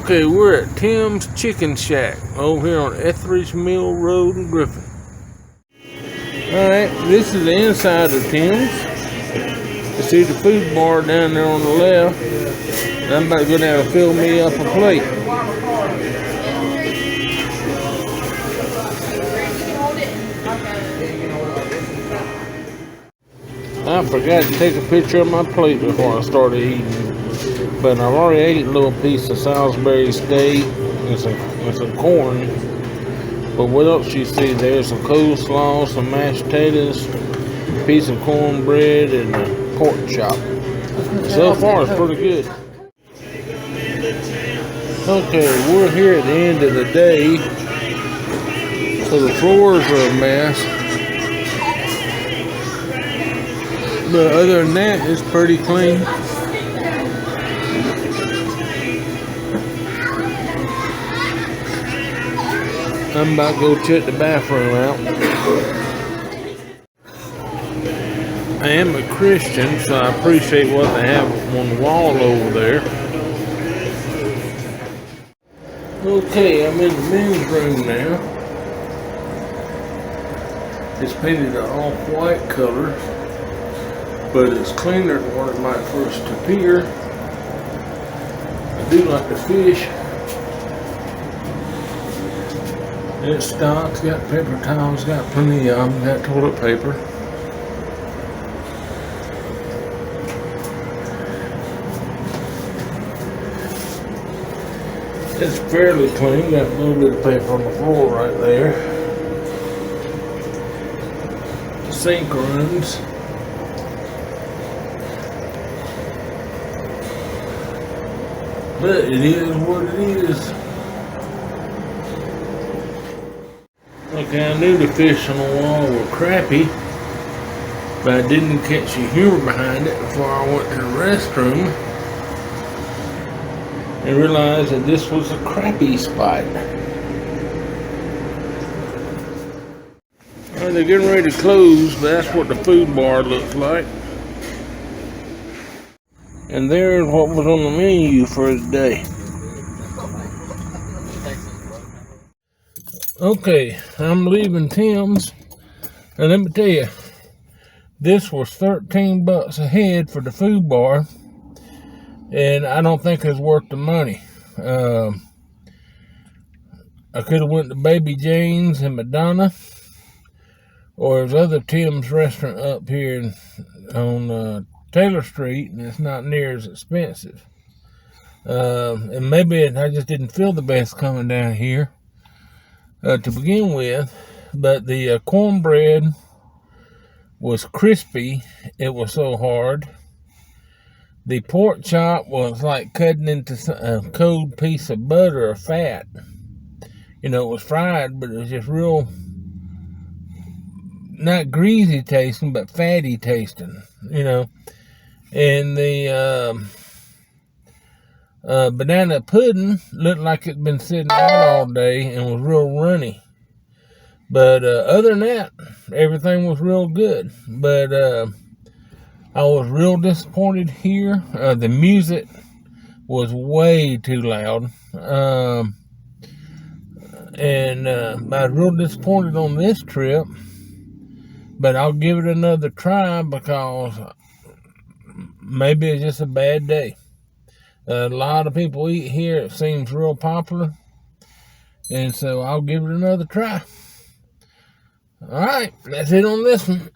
Okay, we're at Tim's Chicken Shack over here on Etheridge Mill Road in Griffin. Alright, this is the inside of Tim's. You see the food bar down there on the left. I'm about to go down and fill me up a plate. I forgot to take a picture of my plate before I started eating. But I've already ate a little piece of Salisbury steak and some corn. But what else you see there? Some coleslaw, some mashed potatoes, a piece of cornbread, and a pork chop. So far, it's pretty good. Okay, we're here at the end of the day. So the floors are a mess. But other than that, it's pretty clean. I'm about to go check the bathroom out. I am a Christian, so I appreciate what they have on the wall over there. Okay, I'm in the men's room now. It's painted an off-white color, but it's cleaner than what it might first appear. I do like the fish. It's stocked, got paper towels, got plenty of them, got toilet paper. It's fairly clean, got a little bit of paper on the floor right there. Sink runs. But it is what it is. Okay, I knew the fish on the wall were crappy, but I didn't catch the humor behind it before I went to the restroom and realized that this was a crappie spot. Well, they're getting ready to close, but that's what the food bar looks like. And there's what was on the menu for the day. Okay, I'm leaving Tim's, and let me tell you, this was $13 a head for the food bar, and I don't think it's worth the money. I could have went to Baby Jane's in Madonna, or there's other Tim's restaurant up here on Taylor Street, and it's not near as expensive. And maybe I just didn't feel the best coming down here. To begin with, but the cornbread was crispy. It was so hard. The pork chop was like cutting into a cold piece of butter or fat. You know, it was fried, but it was just real, not greasy tasting, but fatty tasting, you know. And the banana pudding looked like it'd been sitting out all day and was real runny. But other than that, everything was real good. But I was real disappointed here. The music was way too loud. And I was real disappointed on this trip. But I'll give it another try because maybe it's just a bad day. A lot of people eat here. It seems real popular. And so I'll give it another try. All right, that's it on this one.